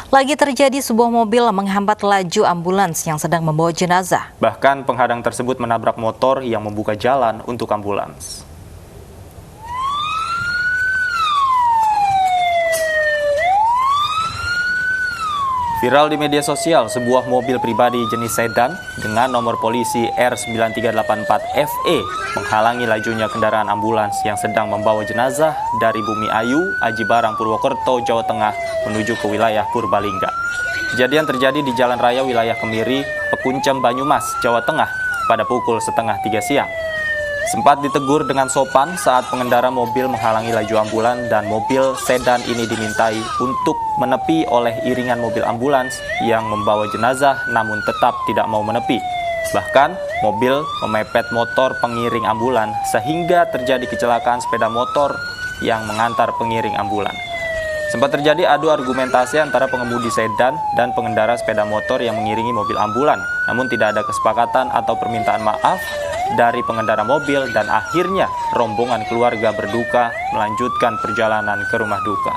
Lagi terjadi sebuah mobil menghambat laju ambulans yang sedang membawa jenazah. Bahkan penghadang tersebut menabrak motor yang membuka jalan untuk ambulans. Viral di media sosial, sebuah mobil pribadi jenis sedan dengan nomor polisi R9384FE menghalangi lajunya kendaraan ambulans yang sedang membawa jenazah dari Bumi Ayu, Aji Barang, Purwokerto, Jawa Tengah menuju ke wilayah Purbalingga. Kejadian terjadi di Jalan Raya wilayah Kemiri, Pekuncem, Banyumas, Jawa Tengah pada pukul 2:30 siang. Sempat ditegur dengan sopan saat pengendara mobil menghalangi laju ambulan dan mobil sedan ini dimintai untuk menepi oleh iringan mobil ambulans yang membawa jenazah namun tetap tidak mau menepi. Bahkan mobil memepet motor pengiring ambulan sehingga terjadi kecelakaan sepeda motor yang mengantar pengiring ambulan. Sempat terjadi adu argumentasi antara pengemudi sedan dan pengendara sepeda motor yang mengiringi mobil ambulan, namun tidak ada kesepakatan atau permintaan maaf dari pengendara mobil dan akhirnya rombongan keluarga berduka melanjutkan perjalanan ke rumah duka.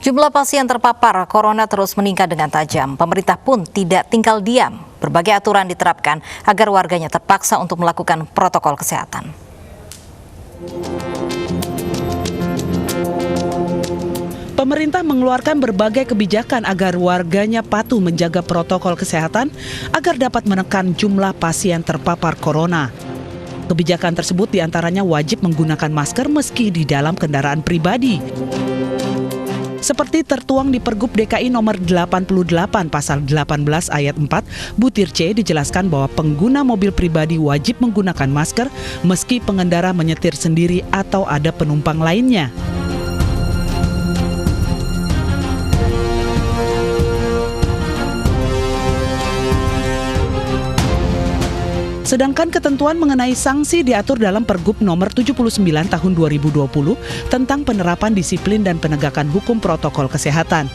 Jumlah pasien terpapar corona terus meningkat dengan tajam. Pemerintah pun tidak tinggal diam. Berbagai aturan diterapkan agar warganya terpaksa untuk melakukan protokol kesehatan. Pemerintah mengeluarkan berbagai kebijakan agar warganya patuh menjaga protokol kesehatan agar dapat menekan jumlah pasien terpapar corona. Kebijakan tersebut diantaranya wajib menggunakan masker meski di dalam kendaraan pribadi. Seperti tertuang di Pergub DKI nomor 88 pasal 18 ayat 4, butir C dijelaskan bahwa pengguna mobil pribadi wajib menggunakan masker meski pengendara menyetir sendiri atau ada penumpang lainnya. Sedangkan ketentuan mengenai sanksi diatur dalam Pergub nomor 79 tahun 2020 tentang penerapan disiplin dan penegakan hukum protokol kesehatan.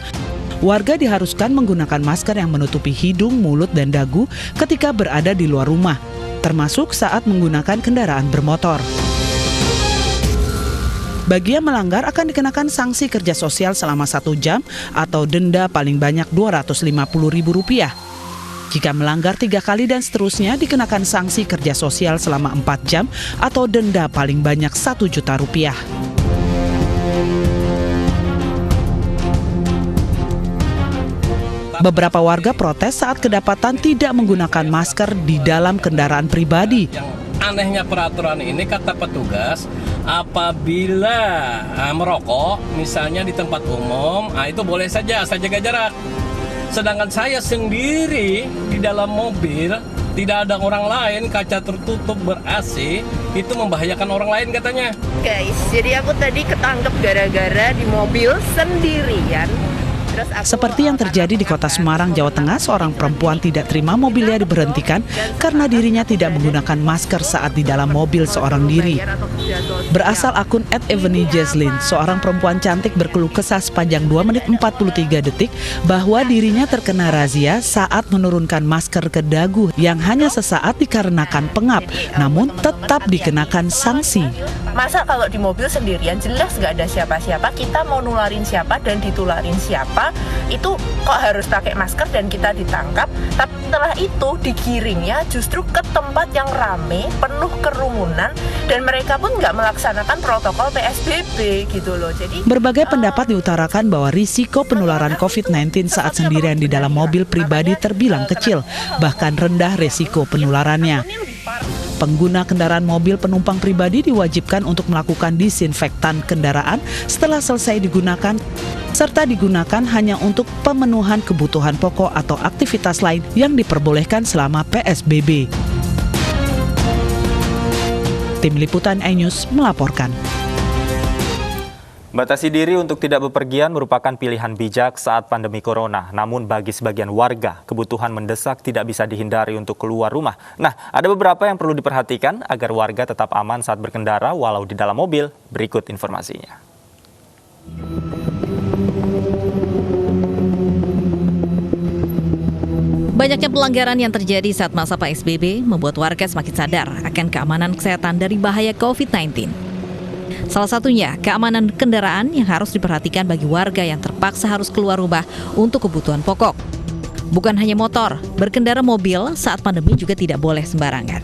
Warga diharuskan menggunakan masker yang menutupi hidung, mulut, dan dagu ketika berada di luar rumah, termasuk saat menggunakan kendaraan bermotor. Bagi yang melanggar akan dikenakan sanksi kerja sosial selama 1 jam atau denda paling banyak Rp250.000. Jika melanggar 3 kali dan seterusnya dikenakan sanksi kerja sosial selama 4 jam atau denda paling banyak Rp1 juta. Beberapa warga protes saat kedapatan tidak menggunakan masker di dalam kendaraan pribadi. Yang anehnya peraturan ini kata petugas, apabila merokok misalnya di tempat umum, itu boleh saja asal jaga jarak. Sedangkan saya sendiri di dalam mobil, tidak ada orang lain, kaca tertutup ber-AC, itu membahayakan orang lain katanya. Guys, jadi aku tadi ketangkep gara-gara di mobil sendirian. Seperti yang terjadi di Kota Semarang, Jawa Tengah, seorang perempuan tidak terima mobilnya diberhentikan karena dirinya tidak menggunakan masker saat di dalam mobil seorang diri. Berasal akun @evenijeslin, seorang perempuan cantik berkeluh kesah sepanjang 2 menit 43 detik bahwa dirinya terkena razia saat menurunkan masker ke dagu yang hanya sesaat dikarenakan pengap, namun tetap dikenakan sanksi. Masa kalau di mobil sendirian jelas nggak ada siapa-siapa, kita mau nularin siapa dan ditularin siapa, itu kok harus pakai masker dan kita ditangkap. Tapi setelah itu digiringnya justru ke tempat yang rame, penuh kerumunan, dan mereka pun nggak melaksanakan protokol PSBB gitu loh. Jadi berbagai pendapat diutarakan bahwa risiko penularan COVID-19 saat sendirian di dalam mobil pribadi terbilang kecil, bahkan rendah risiko penularannya. Pengguna kendaraan mobil penumpang pribadi diwajibkan untuk melakukan disinfektan kendaraan setelah selesai digunakan, serta digunakan hanya untuk pemenuhan kebutuhan pokok atau aktivitas lain yang diperbolehkan selama PSBB. Tim Liputan iNews melaporkan. Batasi diri untuk tidak bepergian merupakan pilihan bijak saat pandemi corona. Namun bagi sebagian warga, kebutuhan mendesak tidak bisa dihindari untuk keluar rumah. Nah, ada beberapa yang perlu diperhatikan agar warga tetap aman saat berkendara walau di dalam mobil. Berikut informasinya. Banyaknya pelanggaran yang terjadi saat masa PSBB membuat warga semakin sadar akan keamanan kesehatan dari bahaya COVID-19. Salah satunya keamanan kendaraan yang harus diperhatikan bagi warga yang terpaksa harus keluar rumah untuk kebutuhan pokok. Bukan hanya motor, berkendara mobil saat pandemi juga tidak boleh sembarangan.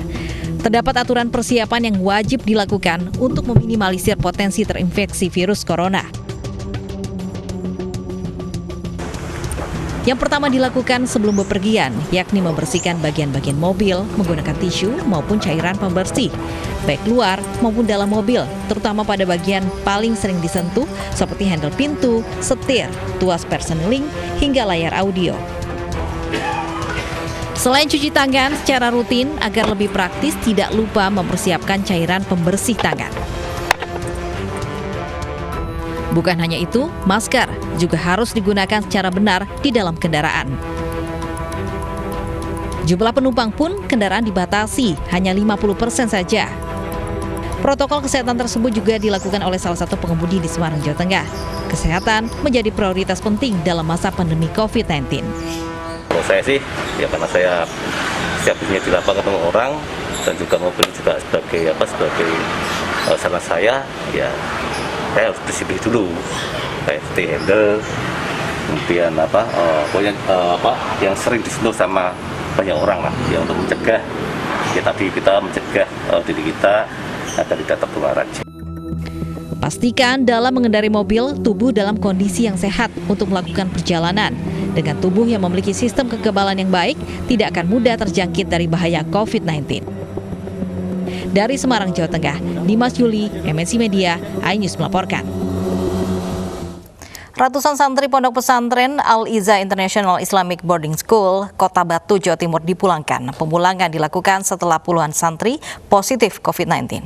Terdapat aturan persiapan yang wajib dilakukan untuk meminimalisir potensi terinfeksi virus corona. Yang pertama dilakukan sebelum bepergian, yakni membersihkan bagian-bagian mobil menggunakan tisu maupun cairan pembersih, baik luar maupun dalam mobil, terutama pada bagian paling sering disentuh seperti handle pintu, setir, tuas persneling, hingga layar audio. Selain cuci tangan secara rutin, agar lebih praktis tidak lupa mempersiapkan cairan pembersih tangan. Bukan hanya itu, masker juga harus digunakan secara benar di dalam kendaraan. Jumlah penumpang pun kendaraan dibatasi hanya 50% saja. Protokol kesehatan tersebut juga dilakukan oleh salah satu pengemudi di Semarang, Jawa Tengah. Kesehatan menjadi prioritas penting dalam masa pandemi COVID-19. Kalau saya sih, ya karena saya setiap harinya di lapangan ketemu orang dan juga mobil juga sebagai saran saya, ya saya harus bersih dulu, kayak seperti handle, kemudian yang sering disentuh sama banyak orang lah, ya untuk mencegah, ya tadi kita mencegah diri kita agar tidak tertular aja. Pastikan dalam mengendari mobil, tubuh dalam kondisi yang sehat untuk melakukan perjalanan. Dengan tubuh yang memiliki sistem kekebalan yang baik, tidak akan mudah terjangkit dari bahaya COVID-19. Dari Semarang, Jawa Tengah, Dimas Yuli, MNC Media, iNews melaporkan. Ratusan santri Pondok Pesantren Al-Iza International Islamic Boarding School, Kota Batu, Jawa Timur dipulangkan. Pemulangan dilakukan setelah puluhan santri positif COVID-19.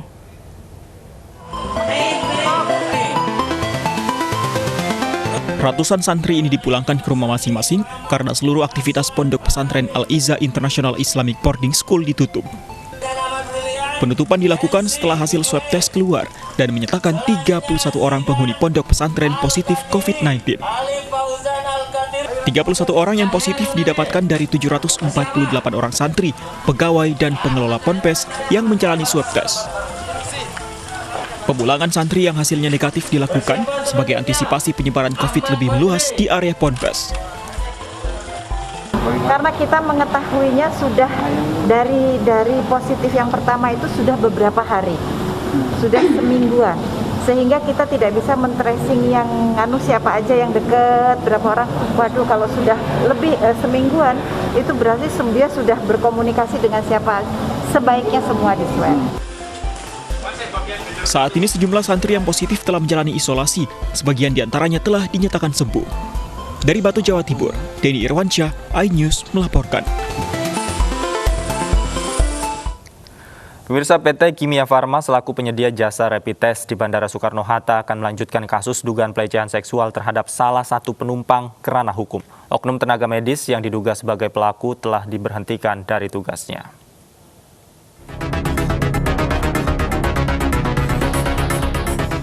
Ratusan santri ini dipulangkan ke rumah masing-masing karena seluruh aktivitas Pondok Pesantren Al-Iza International Islamic Boarding School ditutup. Penutupan dilakukan setelah hasil swab test keluar dan menyatakan 31 orang penghuni pondok pesantren positif COVID-19. 31 orang yang positif didapatkan dari 748 orang santri, pegawai, dan pengelola ponpes yang menjalani swab test. Pemulangan santri yang hasilnya negatif dilakukan sebagai antisipasi penyebaran COVID lebih meluas di area ponpes. Karena kita mengetahuinya sudah dari positif yang pertama itu sudah beberapa hari, sudah semingguan, sehingga kita tidak bisa men-tracing yang siapa aja yang dekat, berapa orang. Waduh, kalau sudah lebih semingguan, itu berarti dia sudah berkomunikasi dengan siapa. Sebaiknya semua di-swab. Saat ini sejumlah santri yang positif telah menjalani isolasi, sebagian diantaranya telah dinyatakan sembuh. Dari Batu, Jawa Timur, Denny Irwansyah, iNews melaporkan. Pemirsa, PT Kimia Farma selaku penyedia jasa rapid test di Bandara Soekarno-Hatta akan melanjutkan kasus dugaan pelecehan seksual terhadap salah satu penumpang ke ranah hukum. Oknum tenaga medis yang diduga sebagai pelaku telah diberhentikan dari tugasnya.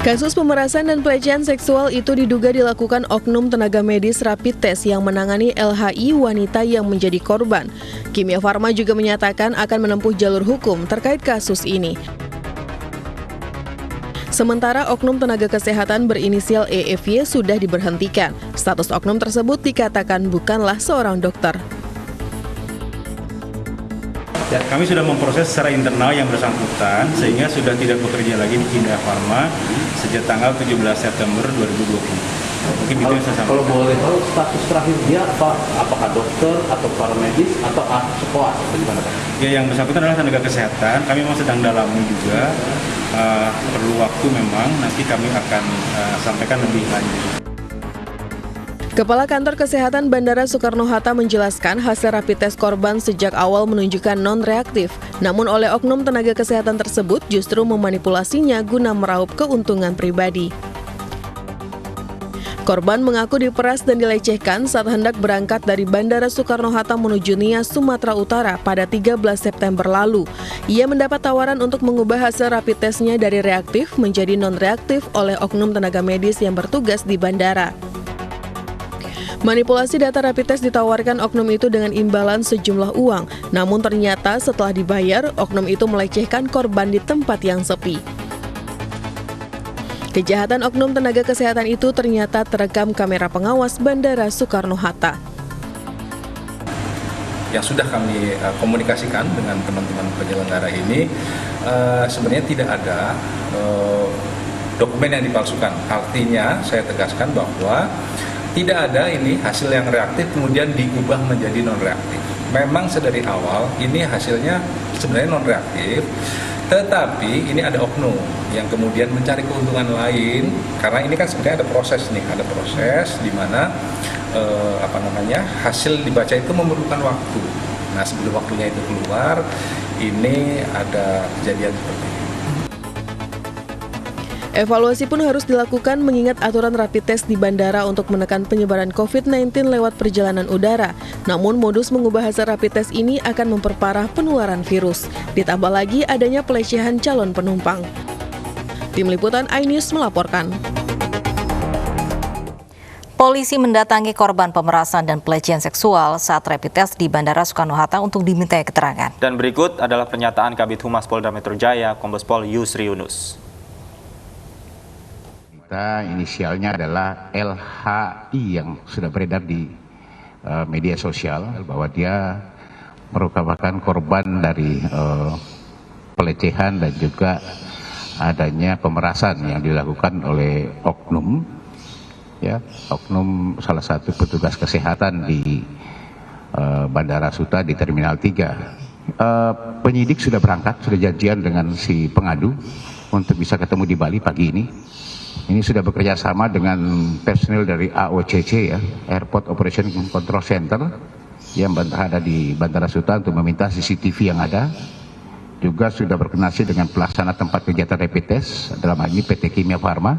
Kasus pemerasan dan pelecehan seksual itu diduga dilakukan oknum tenaga medis rapid test yang menangani LHI wanita yang menjadi korban. Kimia Farma juga menyatakan akan menempuh jalur hukum terkait kasus ini. Sementara oknum tenaga kesehatan berinisial EFY sudah diberhentikan. Status oknum tersebut dikatakan bukanlah seorang dokter. Ya, kami sudah memproses secara internal yang bersangkutan sehingga sudah tidak bekerja lagi di Kimia Farma sejak tanggal 17 September 2020. Mungkin itu yang saya sampaikan. Kalau boleh tahu status terakhir dia apakah dokter atau paramedis atau sekolah atau gimana Pak? Ya, yang bersangkutan adalah tenaga kesehatan. Kami memang sedang dalami juga. Perlu waktu memang, nanti kami akan sampaikan lebih lanjut. Kepala Kantor Kesehatan Bandara Soekarno-Hatta menjelaskan hasil rapid test korban sejak awal menunjukkan non-reaktif. Namun oleh oknum tenaga kesehatan tersebut justru memanipulasinya guna meraup keuntungan pribadi. Korban mengaku diperas dan dilecehkan saat hendak berangkat dari Bandara Soekarno-Hatta menuju Nias, Sumatera Utara pada 13 September lalu. Ia mendapat tawaran untuk mengubah hasil rapid testnya dari reaktif menjadi non-reaktif oleh oknum tenaga medis yang bertugas di bandara. Manipulasi data rapid test ditawarkan oknum itu dengan imbalan sejumlah uang. Namun ternyata setelah dibayar, oknum itu melecehkan korban di tempat yang sepi. Kejahatan oknum tenaga kesehatan itu ternyata terekam kamera pengawas Bandara Soekarno-Hatta. Yang sudah kami komunikasikan dengan teman-teman penyelenggara ini, sebenarnya tidak ada dokumen yang dipalsukan. Artinya saya tegaskan bahwa tidak ada ini hasil yang reaktif kemudian diubah menjadi non-reaktif. Memang sedari awal ini hasilnya sebenarnya non-reaktif, tetapi ini ada oknum yang kemudian mencari keuntungan lain, karena ini kan sebenarnya ada proses di mana hasil dibaca itu memerlukan waktu. Nah, sebelum waktunya itu keluar, ini ada kejadian seperti ini. Evaluasi pun harus dilakukan mengingat aturan rapid test di bandara untuk menekan penyebaran COVID-19 lewat perjalanan udara. Namun modus mengubah hasil rapid test ini akan memperparah penularan virus. Ditambah lagi adanya pelecehan calon penumpang. Tim Liputan iNews melaporkan. Polisi mendatangi korban pemerasan dan pelecehan seksual saat rapid test di Bandara Soekarno-Hatta untuk dimintai keterangan. Dan berikut adalah pernyataan Kabid Humas Polda Metro Jaya, Kombes Pol Yusri Yunus. Inisialnya adalah LHI yang sudah beredar di media sosial bahwa dia merupakan korban dari pelecehan dan juga adanya pemerasan yang dilakukan oleh oknum, oknum salah satu petugas kesehatan di Bandara Suta di Terminal 3. Penyidik sudah berangkat, sudah janjian dengan si pengadu untuk bisa ketemu di Bali pagi ini. Ini sudah bekerja sama dengan personil dari AOCC, Airport Operation Control Center, yang ada di Bandara Suta untuk meminta CCTV yang ada. Juga sudah berkoordinasi dengan pelaksana tempat kegiatan rapid test, dalam hal ini PT Kimia Farma,